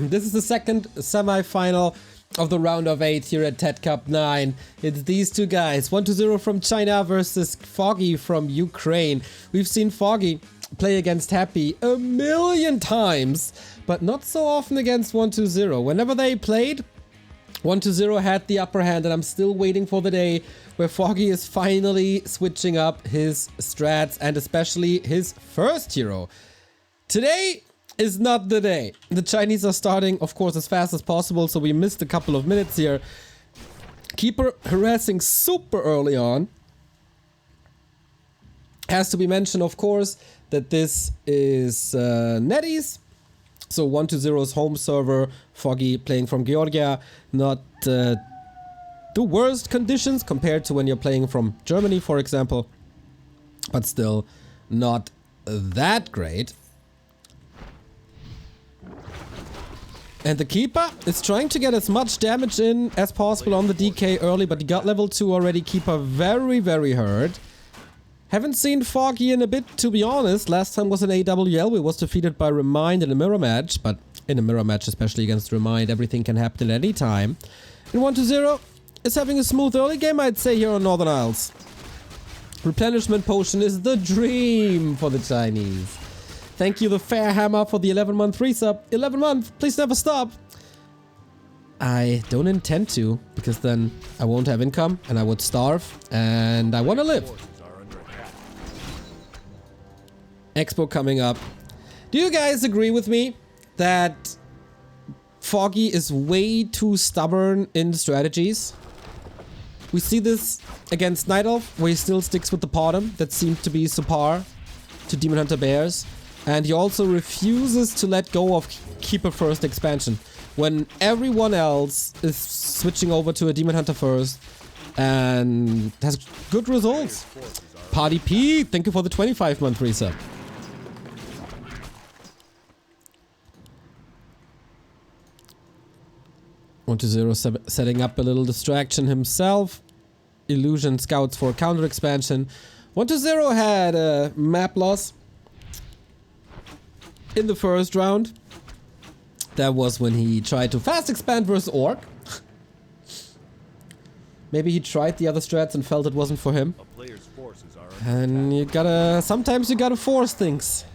This is the second semi-final of the round of 8 here at TED Cup 9. It's these two guys, 1-0 from China versus Foggy from Ukraine. We've seen Foggy play against Happy a million times, but not so often against 1-0. Whenever they played, 1-0 had the upper hand, and I'm still waiting for the day where Foggy is finally switching up his strats and especially his first hero. Today is not the day. The Chinese are starting, of course, as fast as possible, so we missed a couple of minutes here. Keeper harassing super early on. Has to be mentioned, of course, that this is NetEase. So 1-0's home server, Foggy playing from Georgia. Not the worst conditions compared to when you're playing from Germany, for example. But still not that great. And the Keeper is trying to get as much damage in as possible on the DK early, but he got level 2 already. Keeper very, very hurt. Haven't seen Foggy in a bit, to be honest. Last time was an AWL. We was defeated by Remind in a mirror match, but in a mirror match, especially against Remind, everything can happen at any time. And 1-0 is having a smooth early game, I'd say, here on Northern Isles. Replenishment potion is the dream for the Chinese. Thank you, the Fair Hammer, for the 11-month resub. 11 months, please never stop. I don't intend to, because then I won't have income and I would starve, and I want to live. Expo coming up. Do you guys agree with me that Foggy is way too stubborn in strategies? We see this against Night Elf, where he still sticks with the Potom that seemed to be subpar to Demon Hunter Bears. And he also refuses to let go of Keeper First expansion when everyone else is switching over to a Demon Hunter First and has good results. Party P, thank you for the 25-month resub. Setting up a little distraction himself. Illusion scouts for counter expansion. 1-0 had a map loss in the first round. That was when he tried to fast expand versus Orc. Maybe he tried the other strats and felt it wasn't for him. And you gotta... sometimes you gotta force things.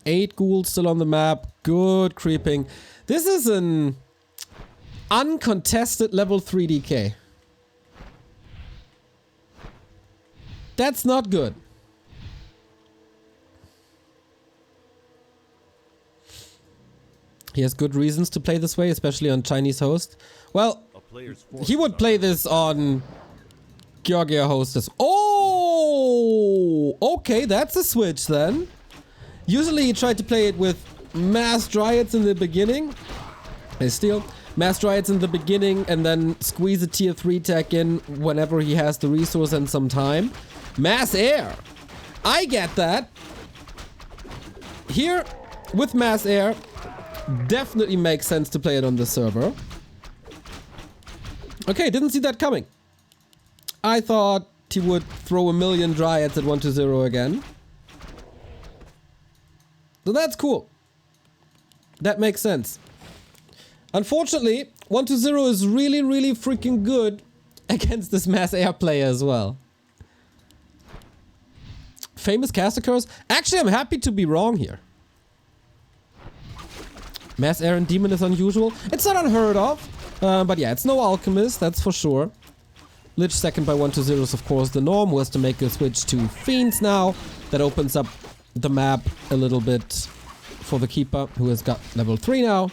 8 ghouls still on the map. Good creeping. This is an uncontested level 3 DK. That's not good. He has good reasons to play this way, especially on Chinese host. Well, he would play this on Georgia host as... oh! Okay, that's a switch then. Usually he tried to play it with Mass Dryads in the beginning. I steal. Mass Dryads in the beginning and then squeeze a tier 3 tech in whenever he has the resource and some time. Mass Air. I get that. Here, with Mass Air, definitely makes sense to play it on the server. Okay, didn't see that coming. I thought he would throw a million Dryads at 1-0 again. So that's cool. That makes sense. Unfortunately, 1-0 is really, really freaking good against this Mass Air player as well. Famous caster curse? Actually, I'm happy to be wrong here. Mass Air and Demon is unusual. It's not unheard of. But yeah, it's no Alchemist, that's for sure. Lich second by 1-0 is of course the norm, who has to make a switch to Fiends now. That opens up the map a little bit for the Keeper, who has got level 3 now.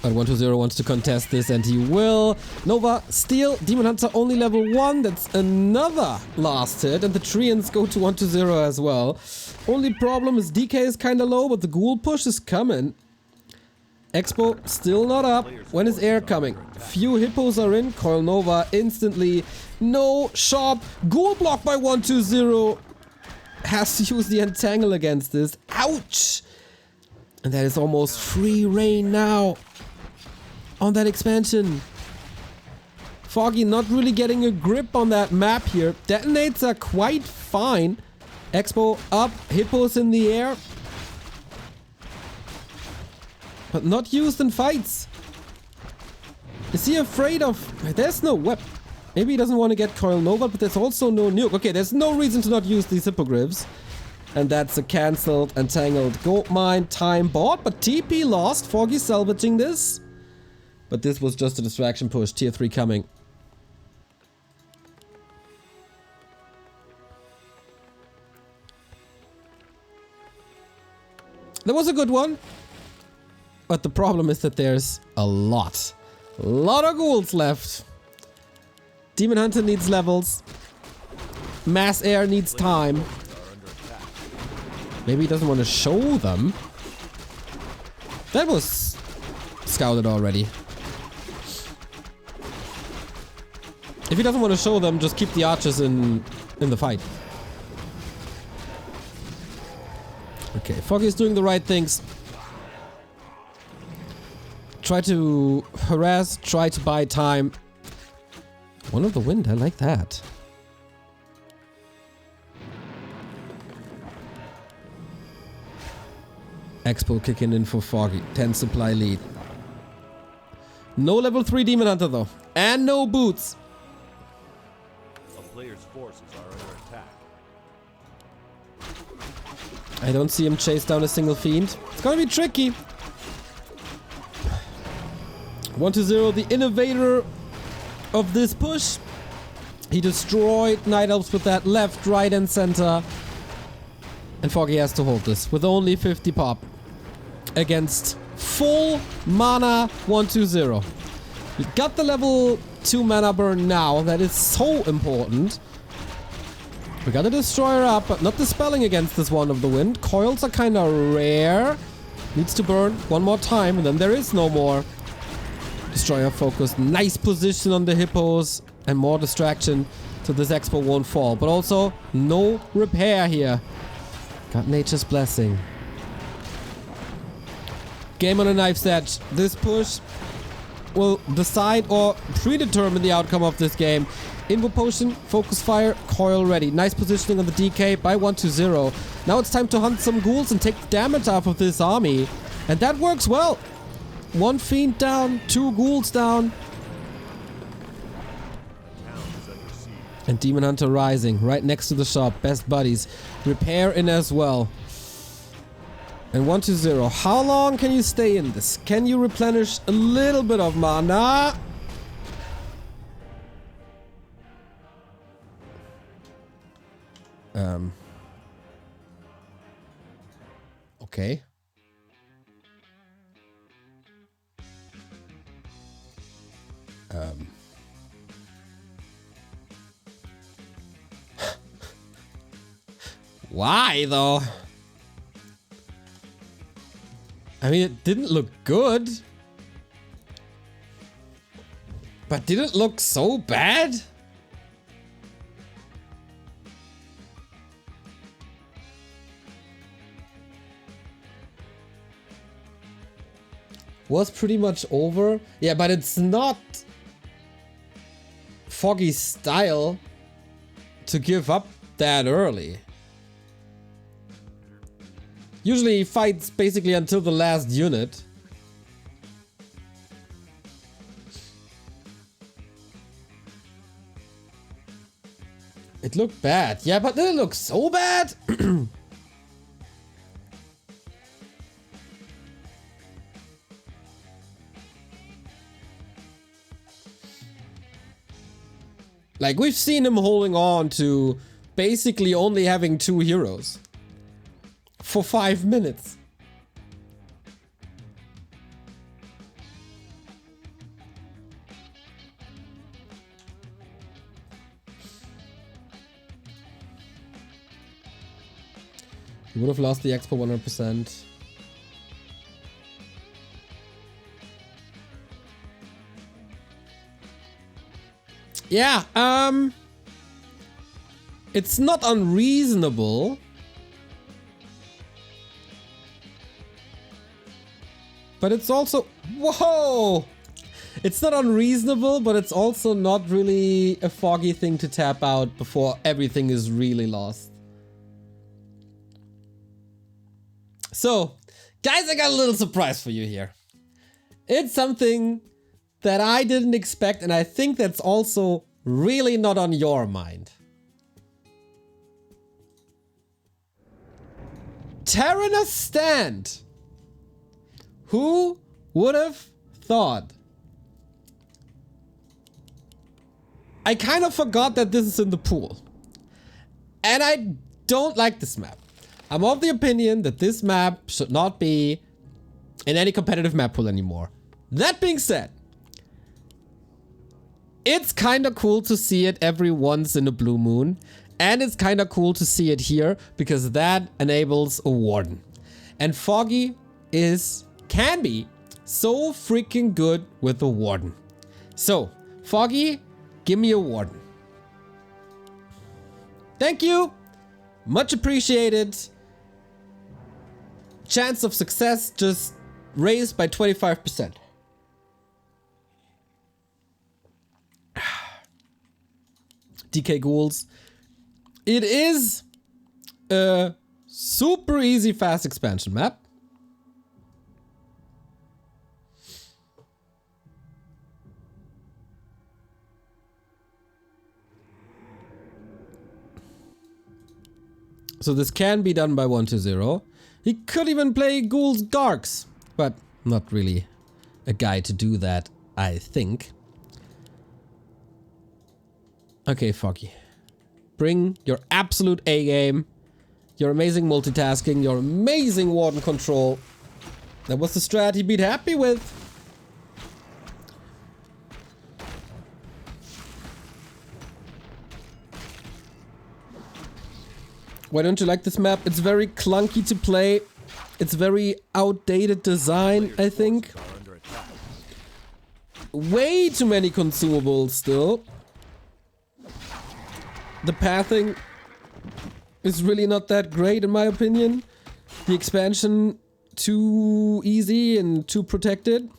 But 1-0 wants to contest this, and he will. Nova, Steel, Demon Hunter only level 1. That's another last hit, and the Treants go to 1-0 as well. Only problem is DK is kinda low, but the Ghoul push is coming. Expo still not up. When is Air coming? Few hippos are in. Coil Nova instantly. No sharp. Ghoul block by 1-0. Has to use the Entangle against this. Ouch! And that is almost free reign now on that expansion. Foggy not really getting a grip on that map here. Detonates are quite fine. Expo up, hippos in the air. But not used in fights. Is he afraid of... There's no weapon. Maybe he doesn't want to get Coil Nova, but there's also no nuke. Okay, there's no reason to not use these hippogriffs. And that's a cancelled, entangled gold mine, time bought, but TP lost. Foggy salvaging this. But this was just a distraction push. Tier 3 coming. That was a good one. But the problem is that there's a lot of ghouls left. Demon Hunter needs levels. Mass Air needs time. Maybe he doesn't want to show them. That was scouted already. If he doesn't want to show them, just keep the archers in the fight. Okay, Foggy is doing the right things. Try to harass, try to buy time. One of the wind, I like that. Expo kicking in for Foggy. 10 supply lead. No level 3 Demon Hunter though. And no boots. A player's forces are under attack. I don't see him chase down a single fiend. It's gonna be tricky. 1-0, the innovator of this push. He destroyed Night Elves with that left, right, and center. And Foggy has to hold this with only 50 pop. Against full mana 1-2-0. We got the level 2 mana burn now. That is so important. We got the Destroyer up, but not dispelling against this One of the Wind. Coils are kind of rare. Needs to burn one more time, and then there is no more. Destroyer focused. Nice position on the hippos. And more distraction, so this Expo won't fall. But also, no repair here. Got Nature's Blessing. Game on a knife's edge. This push will decide or predetermine the outcome of this game. Invo Potion, Focus Fire, Coil ready. Nice positioning on the DK by 1-0. Now it's time to hunt some ghouls and take damage off of this army. And that works well. 1 fiend down, 2 ghouls down. And Demon Hunter rising right next to the shop. Best buddies. Repair in as well. And 1-0. How long can you stay in this? Can you replenish a little bit of mana? Okay. Why though? I mean, it didn't look good. But did it look so bad? Was pretty much over. Yeah, but it's not Foggy's style to give up that early. Usually he fights basically until the last unit. It looked bad. Yeah, but did it look so bad? Like, we've seen him holding on to basically only having 2 heroes. For 5 minutes. You would have lost the Expo 100%. Yeah, it's not unreasonable. But it's also... Whoa! It's not unreasonable, but it's also not really a Foggy thing to tap out before everything is really lost. So, guys, I got a little surprise for you here. It's something that I didn't expect, and I think that's also really not on your mind. Terranos stand. Who would have thought? I kind of forgot that this is in the pool. And I don't like this map. I'm of the opinion that this map should not be in any competitive map pool anymore. That being said, it's kind of cool to see it every once in a blue moon. And it's kind of cool to see it here because that enables a warden. And Foggy can be so freaking good with a warden. So, Foggy, give me a warden. Thank you. Much appreciated. Chance of success just raised by 25%. DK Ghouls. It is a super easy fast expansion map. So this can be done by 1-0. He could even play Ghouls Garks, but not really a guy to do that, I think. Okay, Foggy. Bring your absolute A game, your amazing multitasking, your amazing warden control. That was the strat he'd be happy with. Why don't you like this map? It's very clunky to play. It's very outdated design, I think. Way too many consumables still. The pathing is really not that great in my opinion. The expansion too easy and too protected.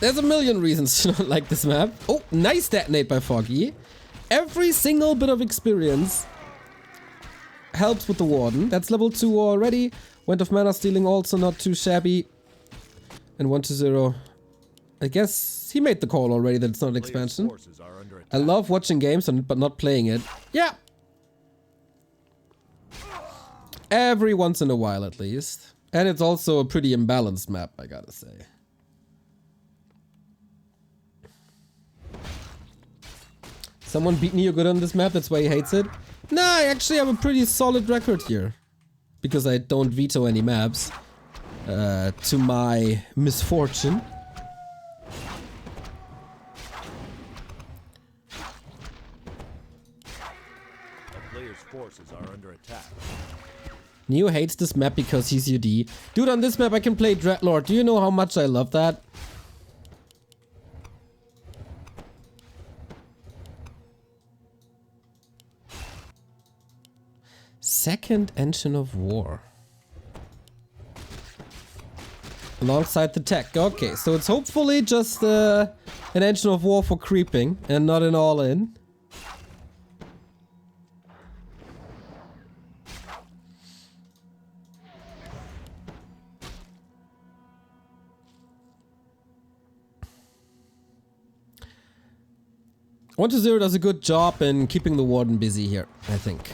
There's a million reasons to not like this map. Oh, nice detonate by Foggy. Every single bit of experience helps with the warden. That's level 2 already. Went of mana stealing also not too shabby. And 1-0. I guess he made the call already that it's not an expansion. I love watching games but not playing it. Yeah. Every once in a while at least. And it's also a pretty imbalanced map, I gotta say. Someone beat me good on this map, that's why he hates it? Nah, I actually have a pretty solid record here. Because I don't veto any maps. To my misfortune. A player's forces are under attack. Neo hates this map because he's UD. Dude, on this map I can play Dreadlord. Do you know how much I love that? Second Engine of War. Alongside the tech. Okay, so it's hopefully just an Engine of War for creeping and not an all-in. One to Zero does a good job in keeping the warden busy here, I think.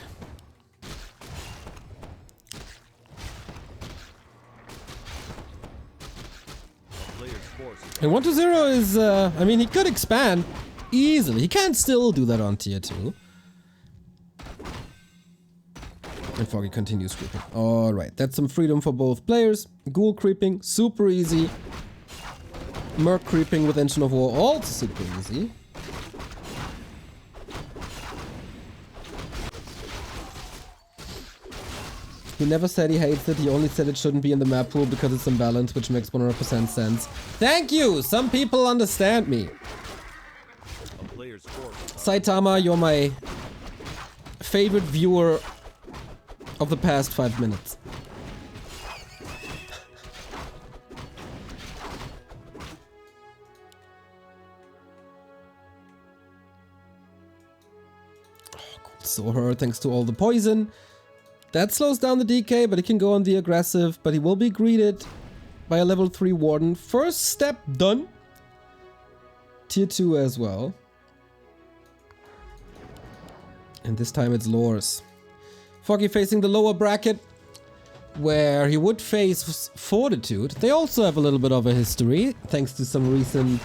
And 1-0 is, I mean, he could expand easily. He can still do that on tier 2. And Foggy continues creeping. Alright, that's some freedom for both players. Ghoul creeping, super easy. Merc creeping with Engine of War, also super easy. He never said he hates it, he only said it shouldn't be in the map pool because it's imbalanced, which makes 100% sense. Thank you! Some people understand me. Saitama, you're my favorite viewer of the past 5 minutes. So hurt thanks to all the poison. That slows down the DK, but he can go on the aggressive. But he will be greeted by a level 3 Warden. First step done. Tier 2 as well. And this time it's Lores. Foggy facing the lower bracket, where he would face Fortitude. They also have a little bit of a history, thanks to some recent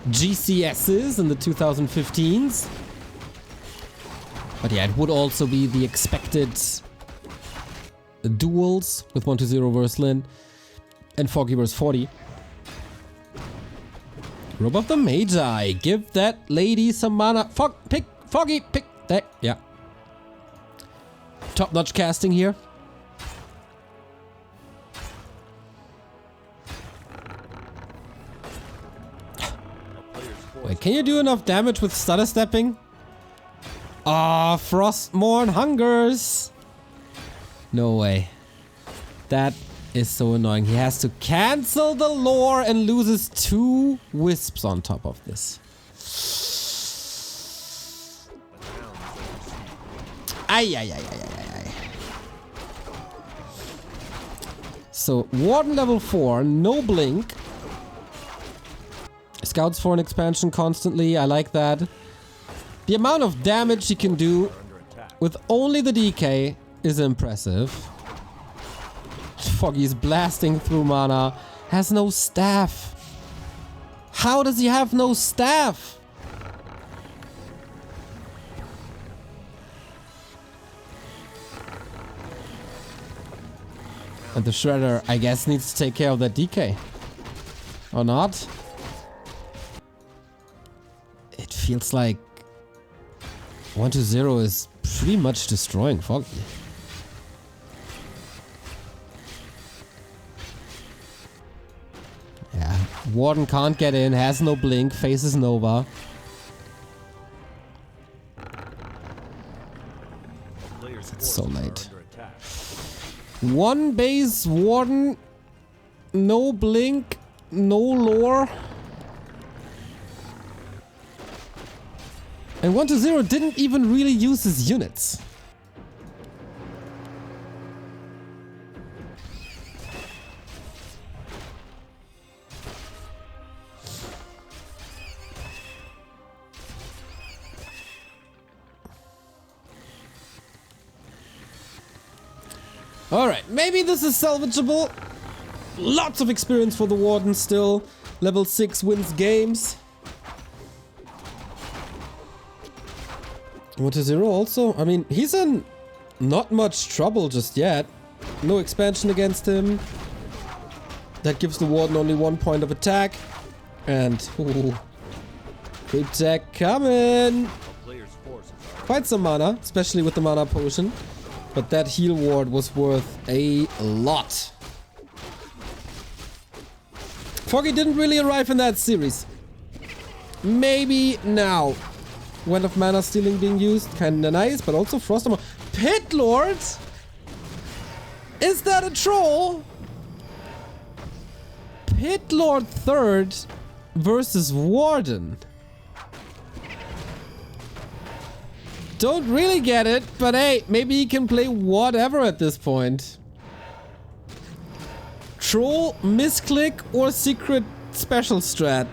GCSs in the 2015s. But yeah, it would also be the expected duels with 1-0 versus Lin and Foggy versus 40. Robe of the Magi. Give that lady some mana. Foggy, pick that. Yeah. Top-notch casting here. Wait, can you do enough damage with stutter stepping? Ah, Frostmourne hungers. No way. That is so annoying. He has to cancel the lore and loses 2 wisps on top of this. Ay. So, Warden level 4, no blink. Scouts for an expansion constantly, I like that. The amount of damage he can do with only the DK is impressive. Foggy's blasting through mana, has no staff. How does he have no staff? And the Shredder, I guess, needs to take care of that DK. Or not? It feels like 1-0 is pretty much destroying Foggy. Yeah, Warden can't get in, has no blink, faces Nova. It's so late. 1 base Warden, no blink, no lore. And 1-0 didn't even really use his units. Alright, maybe this is salvageable. Lots of experience for the Warden still. Level 6 wins games. 1-0 also. I mean, he's in not much trouble just yet. No expansion against him. That gives the Warden only 1 point of attack. And, ooh, creep tech coming. Quite some mana, especially with the mana potion. But that heal ward was worth a lot. Foggy didn't really arrive in that series. Maybe now. When of mana stealing being used, kinda nice, but also Frost Armor. Pit Lord? Is that a troll? Pit Lord 3rd versus Warden. Don't really get it, but hey, maybe he can play whatever at this point. Troll, misclick, or secret special strat.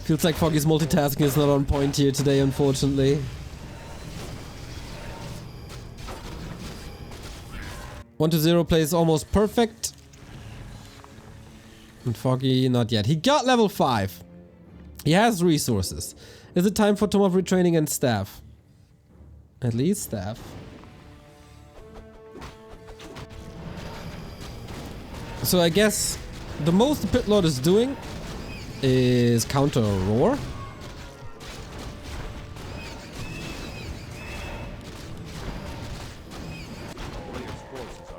Feels like Foggy's multitasking is not on point here today, unfortunately. 1-0 plays almost perfect. And Foggy, not yet. He got level 5. He has resources. Is it time for Tome of Retraining and Staff? At least Staff. So I guess the most the Pit Lord is doing is counter Roar.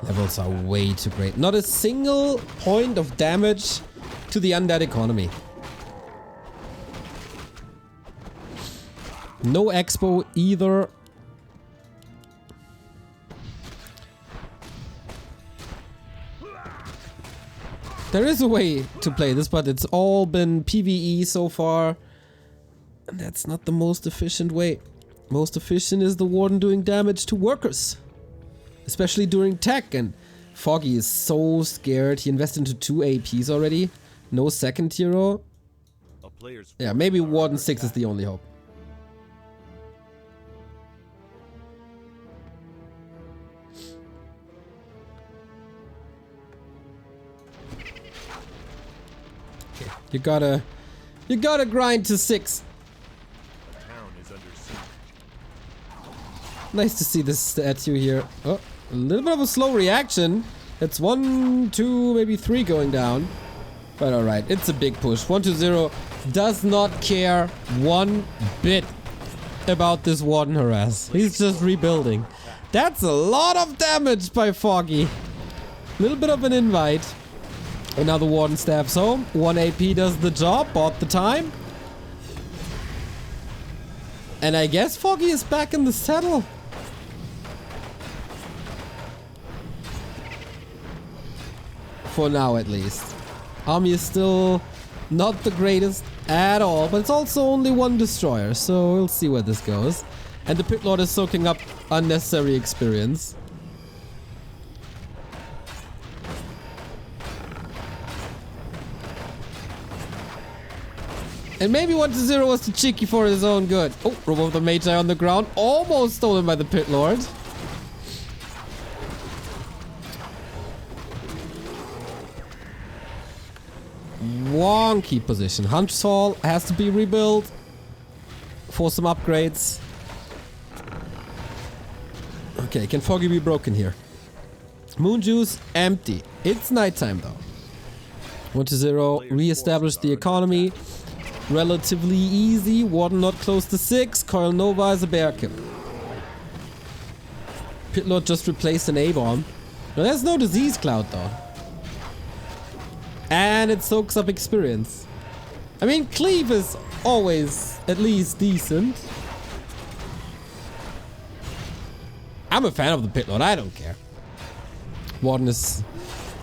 Levels are way too great. Not a single point of damage to the undead economy. No expo either. There is a way to play this, but it's all been PvE so far. And that's not the most efficient way. Most efficient is the Warden doing damage to workers. Especially during tech. And Foggy is so scared. He invested into 2 APs already. No second hero. Yeah, maybe Warden 6 is the only hope. Okay, you gotta grind to 6. Nice to see this statue here. Oh, a little bit of a slow reaction. It's 1, 2, maybe 3 going down. But alright, it's a big push. 1-0 does not care one bit about this Warden harass. He's just rebuilding. That's a lot of damage by Foggy. Little bit of an invite. And now the Warden stabs home. 1 AP does the job, bought the time. And I guess Foggy is back in the saddle. For now, at least. Army is still not the greatest at all, but it's also only 1 destroyer, so we'll see where this goes. And the Pit Lord is soaking up unnecessary experience. And maybe 1-0 was too cheeky for his own good. Oh, remove the Magi on the ground. Almost stolen by the Pit Lord. Wonky position. Hunter's Hall has to be rebuilt for some upgrades. Okay, can Foggy be broken here? Moon Juice empty. It's nighttime though. 1-0, re-establish the economy. Relatively easy. Warden not close to 6. Coil Nova is a bear kill. Pit Lord just replaced an A-bomb. Now there's no disease cloud though. And it soaks up experience. I mean, Cleave is always at least decent. I'm a fan of the Pit Lord, I don't care. Warden is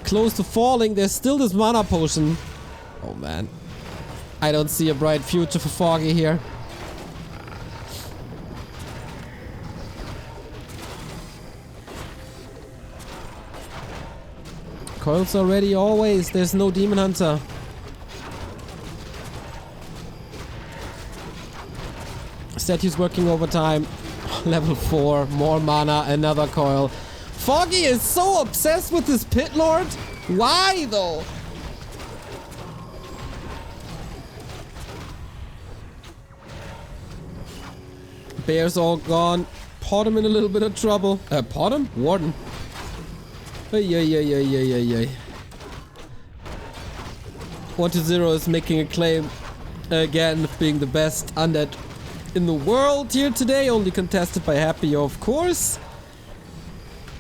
close to falling. There's still this mana potion. Oh man. I don't see a bright future for Foggy here. Coils are ready always. There's no Demon Hunter. Statue's working overtime. Level 4. More mana. Another coil. Foggy is so obsessed with this Pit Lord. Why though? Bear's all gone. Potom in a little bit of trouble. Potom? Warden. Ay. 1-0 is making a claim again of being the best undead in the world here today. Only contested by Happy, of course.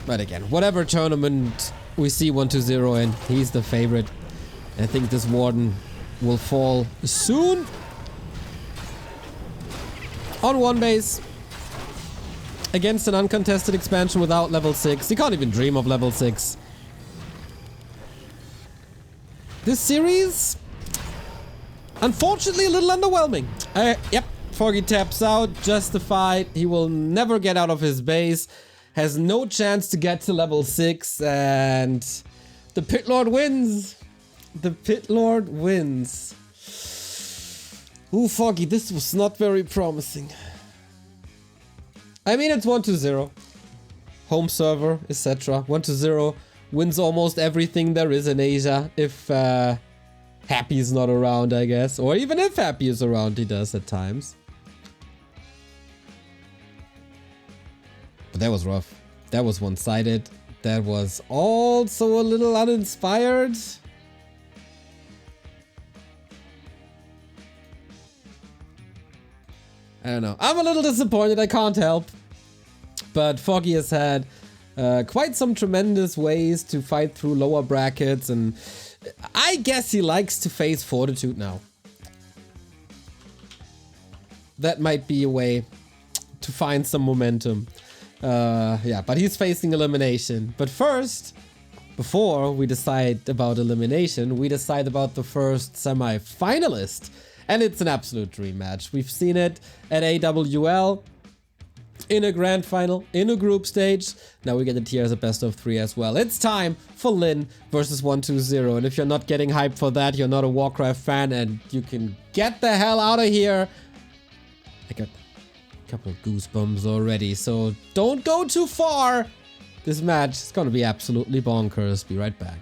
But again, whatever tournament we see 1-0 in, he's the favorite. I think this Warden will fall soon. On 1 base. Against an uncontested expansion without level 6. You can't even dream of level 6. This series, unfortunately, a little underwhelming. Yep, Foggy taps out, justified. He will never get out of his base. Has no chance to get to level 6. And the Pit Lord wins. The Pit Lord wins. Ooh, Foggy, this was not very promising. I mean, it's 1-0. Home server, etc. 1-0 wins almost everything there is in Asia. If Happy is not around, I guess. Or even if Happy is around, he does at times. But that was rough. That was one-sided. That was also a little uninspired. I don't know. I'm a little disappointed. I can't help. But Foggy has had quite some tremendous ways to fight through lower brackets. And I guess he likes to face Fortitude now. That might be a way to find some momentum. Yeah, but he's facing elimination. But first, before we decide about elimination, we decide about the first semi-finalist. And it's an absolute dream match. We've seen it at AWL, in a grand final, in a group stage. Now we get it here as a best of 3 as well. It's time for Lin versus 120. And if you're not getting hyped for that, you're not a Warcraft fan, and you can get the hell out of here. I got a couple of goosebumps already, so don't go too far. This match is gonna be absolutely bonkers. Be right back.